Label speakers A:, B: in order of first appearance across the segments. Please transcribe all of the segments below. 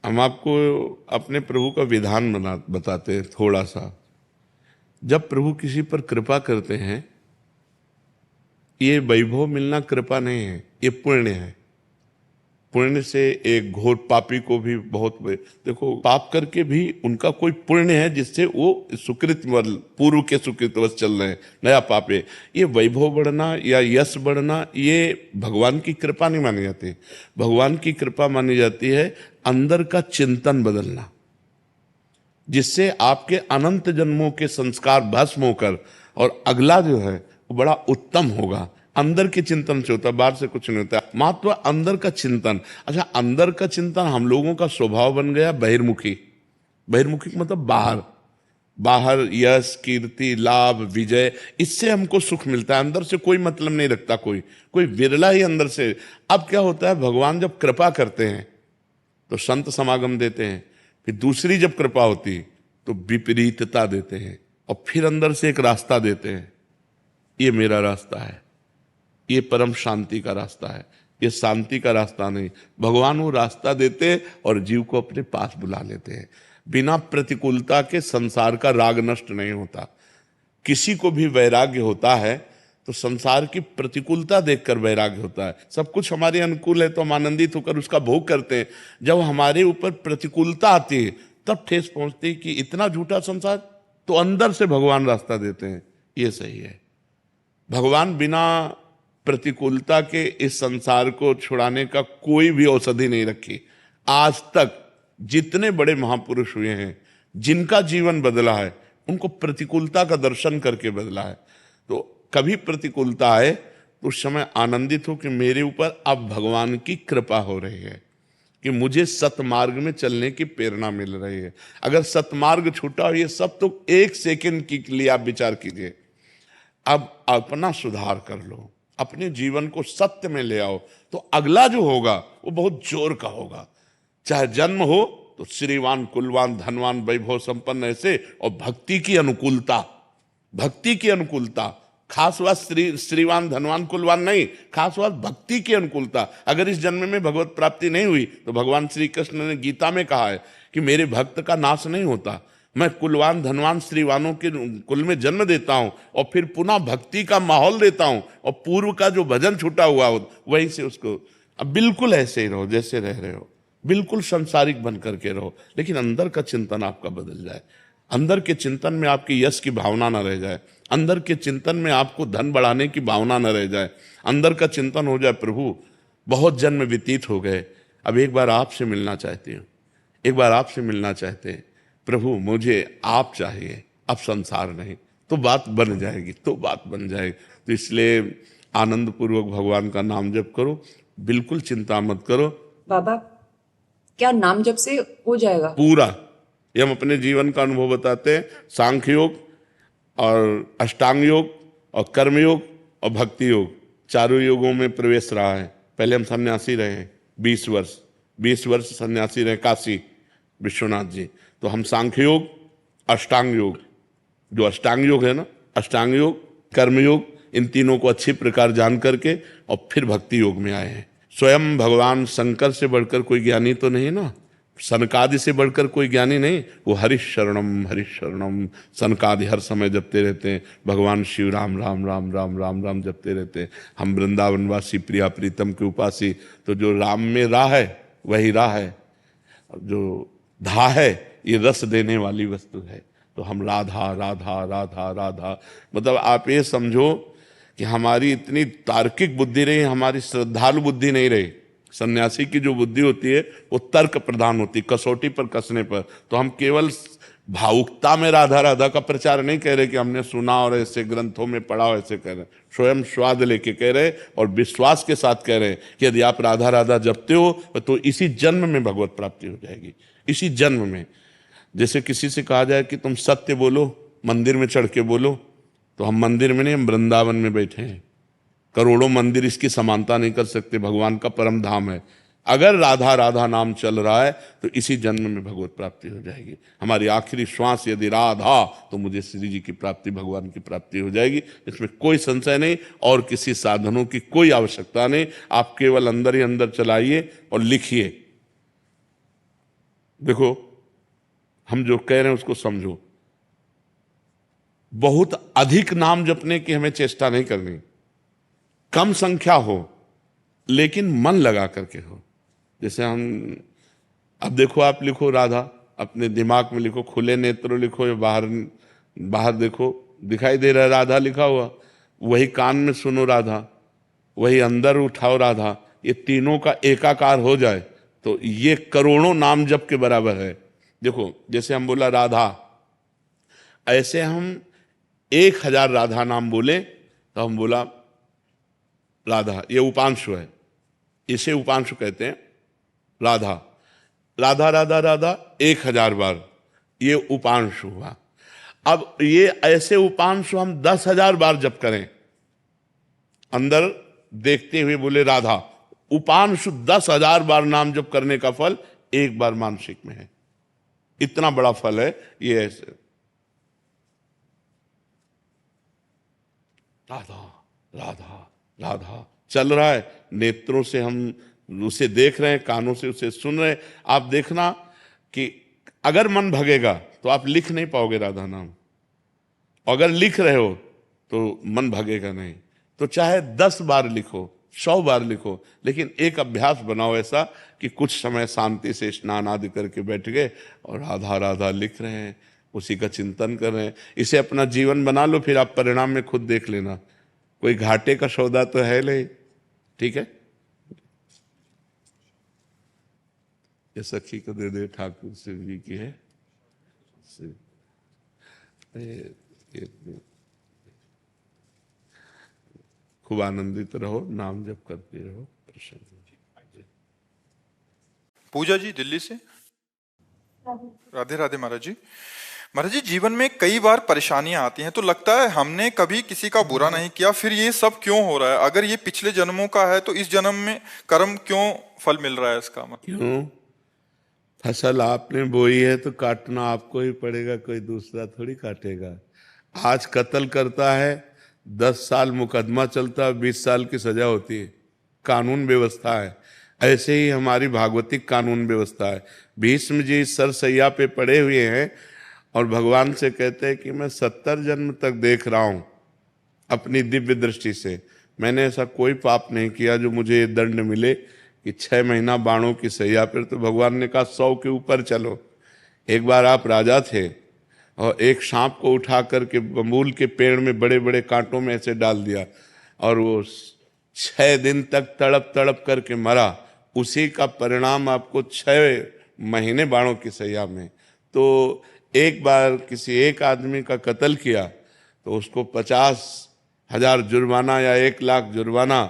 A: हम आपको अपने प्रभु का विधान बताते हैं थोड़ा सा। जब प्रभु किसी पर कृपा करते हैं, ये वैभव मिलना कृपा नहीं है, ये पुण्य है। पुण्य से एक घोर पापी को भी देखो, पाप करके भी उनका कोई पुण्य है जिससे वो सुकृत पूर्व के सुकृतवश चल रहे हैं, नया पाप है। ये वैभव बढ़ना या यश बढ़ना, ये भगवान की कृपा नहीं मानी जाती। भगवान की कृपा मानी जाती है अंदर का चिंतन बदलना, जिससे आपके अनंत जन्मों के संस्कार भस्म होकर और अगला जो है वो बड़ा उत्तम होगा। अंदर के चिंतन से होता है, बाहर से कुछ नहीं होता। महत्व अंदर का चिंतन। अच्छा, अंदर का चिंतन हम लोगों का स्वभाव बन गया बहिर्मुखी। बहिर्मुखी मतलब बाहर, बाहर यश कीर्ति लाभ विजय, इससे हमको सुख मिलता है। अंदर से कोई मतलब नहीं रखता कोई, कोई विरला ही अंदर से। अब क्या होता है, भगवान जब कृपा करते हैं तो संत समागम देते हैं, फिर दूसरी जब कृपा होती तो विपरीतता देते हैं, और फिर अंदर से एक रास्ता देते हैं, ये मेरा रास्ता है, ये परम शांति का रास्ता है, ये शांति का रास्ता नहीं। भगवान वो रास्ता देते और जीव को अपने पास बुला लेते हैं। बिना प्रतिकूलता के संसार का राग नष्ट नहीं होता। किसी को भी वैराग्य होता है तो संसार की प्रतिकूलता देखकर वैराग्य होता है। सब कुछ हमारे अनुकूल है तो हम आनंदित होकर उसका भोग करते हैं। जब हमारे ऊपर प्रतिकूलता आती है तब ठेस पहुंचती है कि इतना झूठा संसार, तो अंदर से भगवान रास्ता देते हैं, ये सही है। भगवान बिना प्रतिकूलता के इस संसार को छुड़ाने का कोई भी औषधि नहीं रखी। आज तक जितने बड़े महापुरुष हुए हैं, जिनका जीवन बदला है, उनको प्रतिकूलता का दर्शन करके बदला है। तो कभी प्रतिकूलता आए तो उस समय आनंदित हो कि मेरे ऊपर अब भगवान की कृपा हो रही है, कि मुझे सतमार्ग में चलने की प्रेरणा मिल रही है। अगर सतमार्ग छूटा हो, ये सब तो एक सेकंड के लिए आप विचार कीजिए। अब अपना सुधार कर लो, अपने जीवन को सत्य में ले आओ, तो अगला जो होगा वो बहुत जोर का होगा। चाहे जन्म हो तो श्रीवान कुलवान धनवान वैभव संपन्न ऐसे, और भक्ति की अनुकूलता, भक्ति की अनुकूलता। खास बात श्रीवान धनवान कुलवान नहीं, खास बात भक्ति की अनुकूलता। अगर इस जन्म में भगवत प्राप्ति नहीं हुई तो भगवान श्री कृष्ण ने गीता में कहा है कि मेरे भक्त का नाश नहीं होता, मैं कुलवान धनवान श्रीवानों के कुल में जन्म देता हूं और फिर पुनः भक्ति का माहौल देता हूं, और पूर्व का जो भजन छूटा हुआ हो वहीं से उसको। अब बिल्कुल ऐसे ही रहो जैसे रह रहे हो, बिल्कुल संसारिक बन करके रहो, लेकिन अंदर का चिंतन आपका बदल जाए। अंदर के चिंतन में आपकी यश की भावना न रह जाए, अंदर के चिंतन में आपको धन बढ़ाने की भावना न रह जाए। अंदर का चिंतन हो जाए, प्रभु बहुत जन्म व्यतीत हो गए, अब एक बार आपसे मिलना चाहती हूँ, एक बार आपसे मिलना चाहते हैं प्रभु, मुझे आप चाहिए, अब संसार नहीं। तो बात बन जाएगी, तो बात बन जाएगी। तो इसलिए आनंद पूर्वक भगवान का नाम जप करो, बिल्कुल चिंता मत करो।
B: बाबा, क्या नाम जप से हो जाएगा
A: पूरा? ये हम अपने जीवन का अनुभव बताते हैं। सांख्य योग और अष्टांग योग और कर्म योग और भक्ति योग, चारों योगों में प्रवेश रहा है। पहले हम सन्यासी रहे हैं 20 वर्ष सन्यासी रहे काशी विश्वनाथ जी। तो हम सांख्य योग, अष्टांग योग, जो अष्टांग योग है ना, अष्टांग योग कर्म योग, इन तीनों को अच्छी प्रकार जान करके और फिर भक्ति योग में आए हैं। स्वयं भगवान शंकर से बढ़कर कोई ज्ञानी तो नहीं ना, सनकादि से बढ़कर कोई ज्ञानी नहीं। वो हरिशरणम हरिशरणम सनकादि हर समय जपते रहते हैं। भगवान शिव राम राम राम राम राम राम जपते रहते हैं। हम वृंदावनवासी प्रिया प्रीतम के उपासी, तो जो राम में राह है वही राह है, जो धा है ये रस देने वाली वस्तु है। तो हम राधा राधा राधा राधा, मतलब आप ये समझो कि हमारी इतनी तार्किक बुद्धि रही, हमारी श्रद्धालु बुद्धि नहीं रही। सन्यासी की जो बुद्धि होती है वो तर्क प्रधान होती, कसौटी पर कसने पर। तो हम केवल भावुकता में राधा राधा का प्रचार नहीं कह रहे कि हमने सुना और ऐसे ग्रंथों में पढ़ा हो, ऐसे कह रहे, स्वयं स्वाद लेके कह रहे और विश्वास के साथ कह रहे कि यदि आप राधा राधा जपते हो तो इसी जन्म में भगवत प्राप्ति हो जाएगी, इसी जन्म में। जैसे किसी से कहा जाए कि तुम सत्य बोलो, मंदिर में चढ़ के बोलो, तो हम मंदिर में नहीं, हम वृंदावन में बैठे हैं। करोड़ों मंदिर इसकी समानता नहीं कर सकते, भगवान का परम धाम है। अगर राधा राधा नाम चल रहा है तो इसी जन्म में भगवत प्राप्ति हो जाएगी। हमारी आखिरी श्वास यदि राधा, तो मुझे श्री जी की प्राप्ति, भगवान की प्राप्ति हो जाएगी, इसमें कोई संशय नहीं। और किसी साधनों की कोई आवश्यकता नहीं, आप केवल अंदर ही अंदर चलाइए और लिखिए। देखो, हम जो कह रहे हैं उसको समझो। बहुत अधिक नाम जपने की हमें चेष्टा नहीं करनी, कम संख्या हो लेकिन मन लगा करके हो। जैसे हम, अब देखो, आप लिखो राधा, अपने दिमाग में लिखो, खुले नेत्र लिखो या बाहर बाहर देखो, दिखाई दे रहा है राधा लिखा हुआ, वही कान में सुनो राधा, वही अंदर उठाओ राधा, ये तीनों का एकाकार हो जाए तो ये करोड़ों नाम जप के बराबर है। देखो, जैसे हम बोला राधा, ऐसे हम 1000 राधा नाम बोले तो हम बोला राधा, ये उपांशु है, इसे उपांशु कहते हैं। राधा राधा राधा राधा 1000 बार, ये उपांशु हुआ। अब ये ऐसे उपांशु हम 10,000 बार जप करें, अंदर देखते हुए बोले राधा, उपांशु 10,000 बार नाम जप करने का फल एक बार मानसिक में है। इतना बड़ा फल है ये। ऐसे राधा राधा राधा चल रहा है, नेत्रों से हम उसे देख रहे हैं, कानों से उसे सुन रहे हैं। आप देखना कि अगर मन भगेगा तो आप लिख नहीं पाओगे राधा नाम, अगर लिख रहे हो तो मन भगेगा नहीं। तो चाहे 10 बार लिखो, 100 बार लिखो, लेकिन एक अभ्यास बनाओ ऐसा कि कुछ समय शांति से स्नान आदि करके बैठ गए और राधा राधा लिख रहे हैं, उसी का चिंतन कर रहे हैं। इसे अपना जीवन बना लो, फिर आप परिणाम में खुद देख लेना। कोई घाटे का सौदा तो है नहीं, ठीक है। ये सखी को दे दे, ठाकुर शिव जी की है। खूब आनंदित रहो, नाम जप करते रहो, प्रसन्न।
C: पूजा जी दिल्ली से। राधे राधे महाराज जी। महाराज जी, जीवन में कई बार परेशानियां आती हैं तो लगता है हमने कभी किसी का बुरा नहीं किया, फिर ये सब क्यों हो रहा है? अगर ये पिछले जन्मों का है तो इस जन्म में कर्म क्यों फल मिल रहा है इसका मतलब?
A: क्यों? फसल आपने बोई है तो काटना आपको ही पड़ेगा, कोई दूसरा थोड़ी काटेगा। आज कत्ल करता है, 10 साल मुकदमा चलता है, 20 साल की सजा होती है, कानून व्यवस्था है। ऐसे ही हमारी भागवतिक कानून व्यवस्था है। भीष्म जी सरसैया पे पड़े हुए हैं और भगवान से कहते हैं कि मैं 70 जन्म तक देख रहा हूं अपनी दिव्य दृष्टि से, मैंने ऐसा कोई पाप नहीं किया जो मुझे ये दंड मिले कि 6 महीना बाणों की सैया पर। तो भगवान ने कहा 100 के ऊपर चलो। एक बार आप राजा थे और एक सांप को उठा करके बबूल के पेड़ में बड़े बड़े कांटों में ऐसे डाल दिया और वो 6 दिन तक तड़प तड़प करके मरा। उसी का परिणाम आपको 6 महीने बाणों की सैया में। तो एक बार किसी एक आदमी का कत्ल किया तो उसको 50,000 जुर्माना या 1 लाख जुर्माना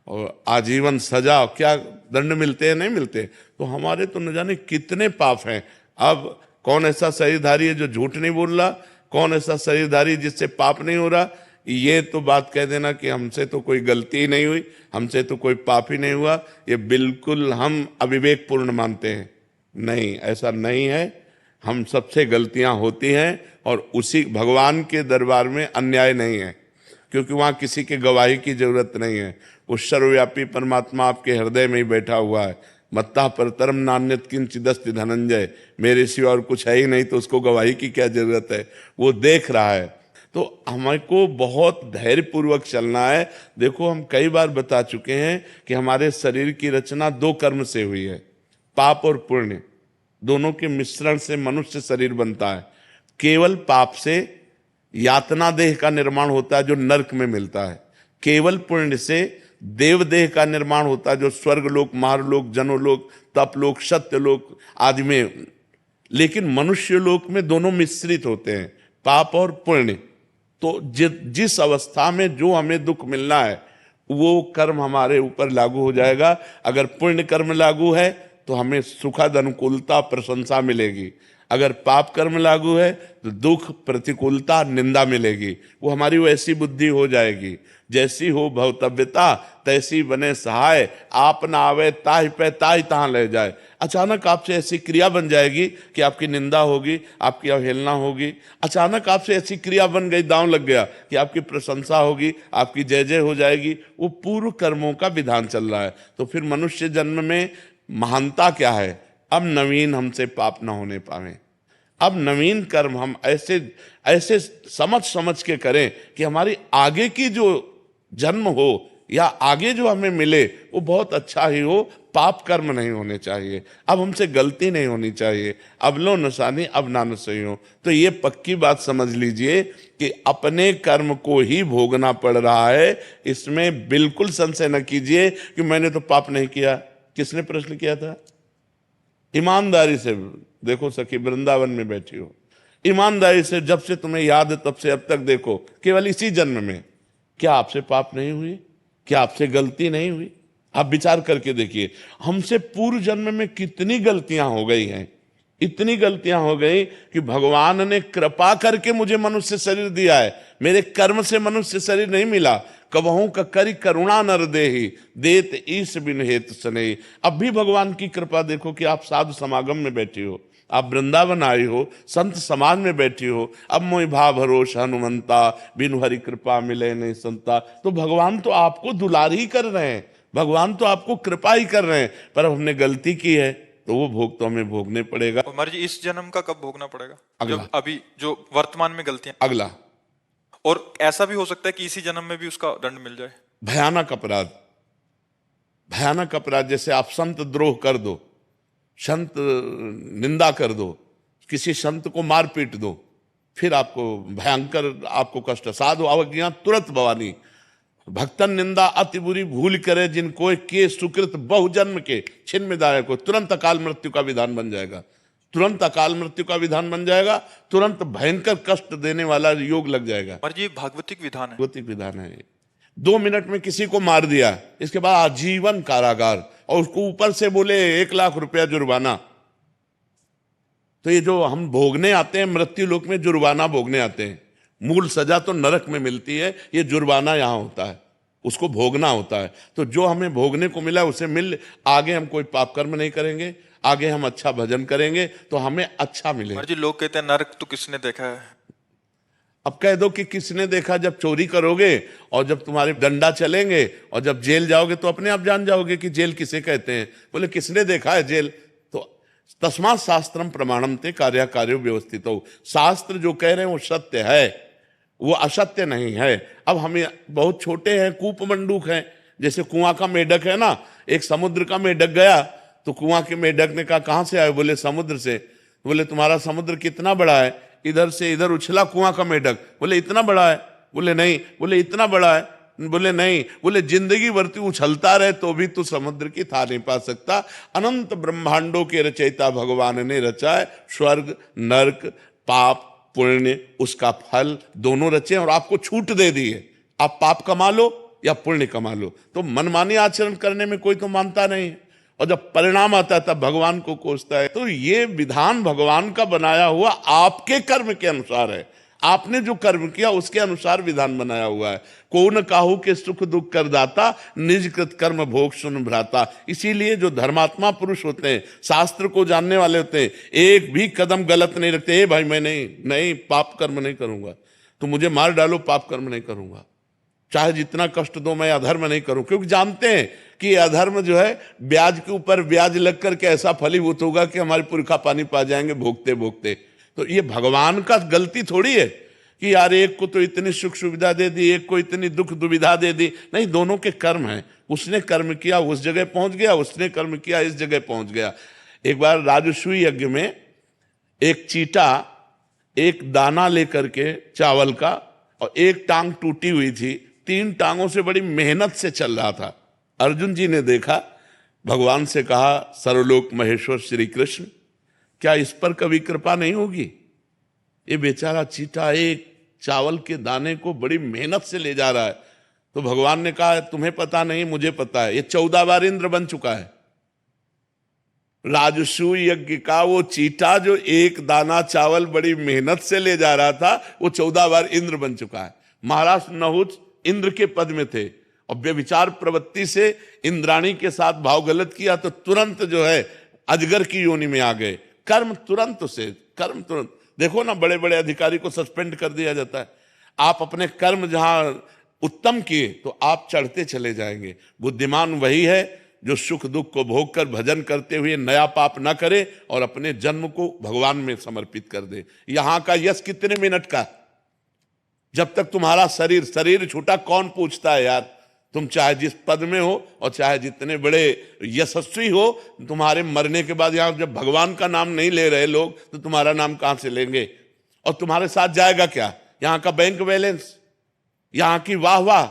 A: और आजीवन सजा, क्या दंड मिलते हैं? नहीं मिलते। तो हमारे तो न जाने कितने पाप हैं। अब कौन ऐसा शरीरधारी है जो झूठ नहीं बोल रहा? कौन ऐसा शरीरधारी जिससे पाप नहीं हो रहा? ये तो बात कह देना कि हमसे तो कोई गलती ही नहीं हुई, हमसे तो कोई पाप ही नहीं हुआ, ये बिल्कुल हम अविवेकपूर्ण मानते हैं। नहीं, ऐसा नहीं है। हम सबसे गलतियां होती हैं और उसी भगवान के दरबार में अन्याय नहीं है, क्योंकि वहाँ किसी के गवाही की जरूरत नहीं है। वो सर्वव्यापी परमात्मा आपके हृदय में ही बैठा हुआ है। मत्ता परतरम नान्यत किंचिदस्ति धनंजय, मेरे सिवा और कुछ है ही नहीं, तो उसको गवाही की क्या जरूरत है? वो देख रहा है। तो हमको बहुत धैर्यपूर्वक चलना है। देखो, हम कई बार बता चुके हैं कि हमारे शरीर की रचना 2 कर्म से हुई है, पाप और पुण्य। दोनों के मिश्रण से मनुष्य शरीर बनता है। केवल पाप से यातना देह का निर्माण होता है जो नरक में मिलता है, केवल पुण्य से देव देह का निर्माण होता है जो स्वर्ग लोक, महारलोक, जनोलोक, तपलोक, सत्यलोक आदि में। लेकिन मनुष्य लोक में दोनों मिश्रित होते हैं, पाप और पुण्य। तो जिस अवस्था में जो हमें दुख मिलना है वो कर्म हमारे ऊपर लागू हो जाएगा। अगर पुण्य कर्म लागू है तो हमें सुखद अनुकूलता प्रशंसा मिलेगी, अगर पाप कर्म लागू है तो दुख प्रतिकूलता निंदा मिलेगी। वो हमारी वैसी बुद्धि हो जाएगी, जैसी हो भवतव्यता तैसी बने सहाय, आप ना आवे ताहि पे ताहि तहां ले जाए। अचानक आपसे ऐसी क्रिया बन जाएगी कि आपकी निंदा होगी, आपकी अवहेलना होगी। अचानक आपसे ऐसी क्रिया बन गई, दांव लग गया कि आपकी प्रशंसा होगी, आपकी जय जय हो जाएगी। वो पूर्व कर्मों का विधान चल रहा है। तो फिर मनुष्य जन्म में महानता क्या है? अब नवीन हमसे पाप न होने पावे। अब नवीन कर्म हम ऐसे ऐसे समझ समझ के करें कि हमारी आगे की जो जन्म हो या आगे जो हमें मिले वो बहुत अच्छा ही हो, पाप कर्म नहीं होने चाहिए। अब हमसे गलती नहीं होनी चाहिए। अब लो नसानी अब नान सही हो। तो ये पक्की बात समझ लीजिए कि अपने कर्म को ही भोगना पड़ रहा है। इसमें बिल्कुल संशय न कीजिए कि मैंने तो पाप नहीं किया। किसने प्रश्न किया था? ईमानदारी से देखो सखी, वृंदावन में बैठी हो, ईमानदारी से जब से तुम्हें याद है तब से अब तक देखो, केवल इसी जन्म में क्या आपसे पाप नहीं हुई? क्या आपसे गलती नहीं हुई? आप विचार करके देखिए, हमसे पूर्व जन्म में कितनी गलतियां हो गई हैं। इतनी गलतियां हो गई कि भगवान ने कृपा करके मुझे मनुष्य शरीर दिया है। मेरे कर्म से मनुष्य शरीर नहीं मिला। कबहू का करी करुणा नर देहि, देत ईश बिन हेतु सनेहि। अब भी भगवान की कृपा देखो कि आप साधु समागम में बैठी हो, आप वृंदावन आई हो, संत समाज में बैठी हो। अब मोहि भाव भरोस हनुमंता, बिनु हरि कृपा मिले नहीं संता। तो भगवान तो आपको दुलार ही कर रहे हैं, भगवान तो आपको कृपा ही कर रहे हैं। पर हमने गलती की है तो वो भोग तो हमें भोगने पड़ेगा।
C: महाराज जी, इस जन्म का कब भोगना पड़ेगा?
A: अगला।
C: जब अभी जो वर्तमान में गलतियां,
A: अगला।
C: और ऐसा भी हो सकता है कि इसी जन्म में भी उसका दंड मिल जाए।
A: भयानक अपराध, भयानक अपराध, जैसे आप संत द्रोह कर दो, संत निंदा कर दो, किसी संत को मार पीट दो, फिर आपको भयंकर आपको कष्ट। साधु अवज्ञा तुरंत भवानी, भक्तन निंदा अति बुरी भूल करे, जिनको के सुकृत बहुजन्म के छिन्न दायक को। तुरंत अकाल मृत्यु का विधान बन जाएगा, तुरंत अकाल मृत्यु का विधान बन जाएगा, तुरंत भयंकर कष्ट देने वाला योग लग जाएगा।
C: महाराज जी, भागवतिक विधान है।
A: भागवतिक विधान है। 2 मिनट में किसी को मार दिया, इसके बाद आजीवन कारागार, और उसको ऊपर से बोले 1 लाख रुपया जुर्माना। तो ये जो हम भोगने आते हैं मृत्यु लोक में, जुर्माना भोगने आते हैं। मूल सजा तो नरक में मिलती है, ये जुर्माना यहाँ होता है, उसको भोगना होता है। तो जो हमें भोगने को मिला उसे मिल, आगे हम कोई पाप कर्म नहीं करेंगे, आगे हम अच्छा भजन करेंगे तो हमें अच्छा मिलेगा।
C: महाराज जी, लोग कहते हैं नरक तो किसने देखा है?
A: अब कह दो कि किसने देखा। जब चोरी करोगे और जब तुम्हारे डंडा चलेंगे और जब जेल जाओगे तो अपने आप जान जाओगे कि जेल किसे कहते हैं। बोले किसने देखा है जेल? तो तस्मात् शास्त्रम प्रमाणम ते कार्य कार्यो व्यवस्थित हो। शास्त्र जो कह रहे हैं वो सत्य है, वो असत्य नहीं है। अब हम बहुत छोटे हैं, कूप मंडूक हैं, जैसे कुआं का मेढक है ना। एक समुद्र का मेढक गया तो कुआं के मेढक ने कहा कहां से आए? बोले समुद्र से। बोले तुम्हारा समुद्र कितना बड़ा है? इधर से इधर उछला कुआं का मेढक। बोले इतना बड़ा है? बोले नहीं। बोले इतना बड़ा है? बोले नहीं। बोले जिंदगी भर तू उछलता रहे तो भी तू समुद्र की था नहीं पा सकता। अनंत ब्रह्मांडों के रचयिता भगवान ने रचा है। स्वर्ग नरक, पाप पुण्य, उसका फल दोनों रचे और आपको छूट दे दी है। आप पाप कमा लो या पुण्य कमा लो। तो मनमानी आचरण करने में कोई तो मानता नहीं है, और जब परिणाम आता है तब भगवान को कोसता है। तो ये विधान भगवान का बनाया हुआ आपके कर्म के अनुसार है। आपने जो कर्म किया उसके अनुसार विधान बनाया हुआ है। को न काहू के सुख दुख कर दाता, निज कृत कर्म भोग सुन भ्राता। इसीलिए जो धर्मात्मा पुरुष होते हैं, शास्त्र को जानने वाले होते हैं, एक भी कदम गलत नहीं रखते। ए भाई मैं नहीं पाप कर्म नहीं करूंगा, तो मुझे मार डालो पाप कर्म नहीं करूंगा, चाहे जितना कष्ट दो मैं अधर्म नहीं करूं। क्योंकि जानते हैं कि अधर्म जो है ब्याज के ऊपर ब्याज लग करके ऐसा फलीभूत होगा कि हमारे पुरखा पानी पा जाएंगे भोगते भोगते। तो ये भगवान का गलती थोड़ी है कि यार एक को तो इतनी सुख सुविधा दे दी, एक को इतनी दुख दुविधा दे दी। नहीं, दोनों के कर्म हैं। उसने कर्म किया उस जगह पहुंच गया, उसने कर्म किया इस जगह पहुंच गया। एक बार राजसूय यज्ञ में एक चीटा एक दाना लेकर के चावल का, और एक टांग टूटी हुई थी, 3 टांगों से बड़ी मेहनत से चल रहा था। अर्जुन जी ने देखा, भगवान से कहा सर्वलोक महेश्वर श्री कृष्ण, क्या इस पर कभी कृपा नहीं होगी? ये बेचारा चीटा एक चावल के दाने को बड़ी मेहनत से ले जा रहा है। तो भगवान ने कहा तुम्हें पता नहीं, मुझे पता है। ये 14 बार इंद्र बन चुका है। राजसूय यज्ञ का वो चीटा जो एक दाना चावल बड़ी मेहनत से ले जा रहा था, वो 14 बार इंद्र बन चुका है। महाराज नहुष इंद्र के पद में थे, और व्यभिचार प्रवृत्ति से इंद्राणी के साथ भाव गलत किया तो तुरंत जो है अजगर की योनि में आ गए। कर्म तुरंत से, कर्म तुरंत। देखो ना, बड़े बड़े अधिकारी को सस्पेंड कर दिया जाता है। आप अपने कर्म जहां उत्तम किए तो आप चढ़ते चले जाएंगे। बुद्धिमान वही है जो सुख दुख को भोग कर भजन करते हुए नया पाप ना करे और अपने जन्म को भगवान में समर्पित कर दे। यहां का यश कितने मिनट का? जब तक तुम्हारा शरीर छूटा कौन पूछता है यार? तुम चाहे जिस पद में हो और चाहे जितने बड़े यशस्वी हो, तुम्हारे मरने के बाद यहां जब भगवान का नाम नहीं ले रहे लोग, तो तुम्हारा नाम कहां से लेंगे? और तुम्हारे साथ जाएगा क्या? यहां का बैंक बैलेंस, यहां की वाह वाह,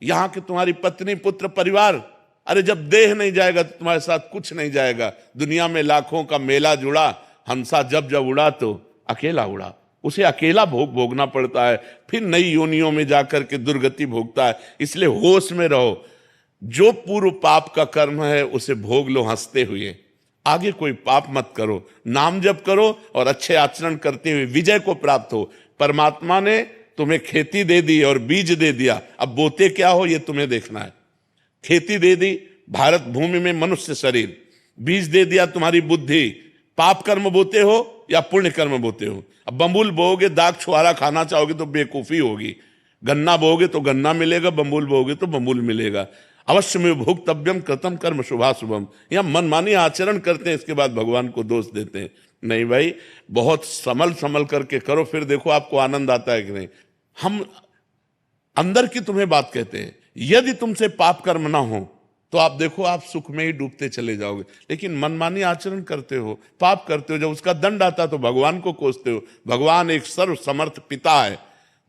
A: यहां की तुम्हारी पत्नी पुत्र परिवार। अरे जब देह नहीं जाएगा तो तुम्हारे साथ कुछ नहीं जाएगा। दुनिया में लाखों का मेला जुड़ा, हंसा जब जब उड़ा तो अकेला उड़ा। उसे अकेला भोगना पड़ता है, फिर नई योनियों में जाकर के दुर्गति भोगता है। इसलिए होश में रहो, जो पूर्व पाप का कर्म है उसे भोग लो हंसते हुए। आगे कोई पाप मत करो, नाम जप करो और अच्छे आचरण करते हुए विजय को प्राप्त हो। परमात्मा ने तुम्हें खेती दे दी और बीज दे दिया, अब बोते क्या हो ये तुम्हें देखना है। खेती दे दी भारत भूमि में मनुष्य शरीर, बीज दे दिया तुम्हारी बुद्धि। पाप कर्म बोते हो या पुण्य कर्म बोते हो? अब बम्बुल बोओगे, दाग छुहारा खाना चाहोगे तो बेकूफी होगी। गन्ना बोओगे तो गन्ना मिलेगा, बम्बुल बोओगे तो बम्बुल मिलेगा। अवश्य में भोक्तव्यम कृतम कर्म शुभाशुभम। या मनमानी आचरण करते हैं, इसके बाद भगवान को दोष देते हैं। नहीं भाई, बहुत संभल करके करो, फिर देखो आपको आनंद आता है कि नहीं। हम अंदर की तुम्हें बात कहते हैं, यदि तुमसे पाप कर्म ना हो तो आप देखो आप सुख में ही डूबते चले जाओगे। लेकिन मनमानी आचरण करते हो, पाप करते हो, जब उसका दंड आता तो भगवान को कोसते हो। भगवान एक सर्व समर्थ पिता है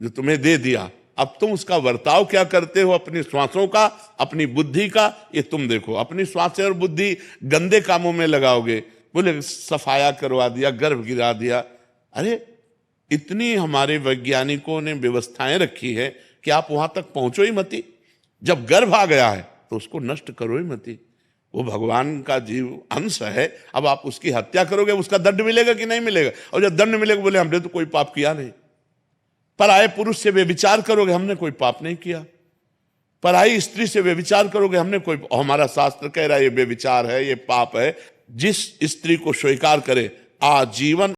A: जो तुम्हें दे दिया, अब तुम उसका वर्ताव क्या करते हो अपनी श्वासों का, अपनी बुद्धि का, ये तुम देखो। अपनी श्वासें और बुद्धि गंदे कामों में लगाओगे, बोले सफाया करवा दिया, गर्भ गिरा दिया। अरे इतनी हमारे वैज्ञानिकों ने व्यवस्थाएं रखी है कि आप वहां तक पहुंचो ही मती। जब गर्भ आ गया है तो उसको नष्ट करो ही मती। वो भगवान का जीव अंश है, अब आप उसकी हत्या करोगे, उसका दंड मिलेगा कि नहीं मिलेगा? और जब दंड मिलेगा बोले हमने तो कोई पाप किया नहीं। पराये पुरुष से व्यभिचार करोगे, हमने कोई पाप नहीं किया। पराई स्त्री से व्यभिचार करोगे, हमने कोई, हमारा शास्त्र कह रहा है ये व्यभिचार है, ये पाप है। जिस स्त्री को स्वीकार करे आजीवन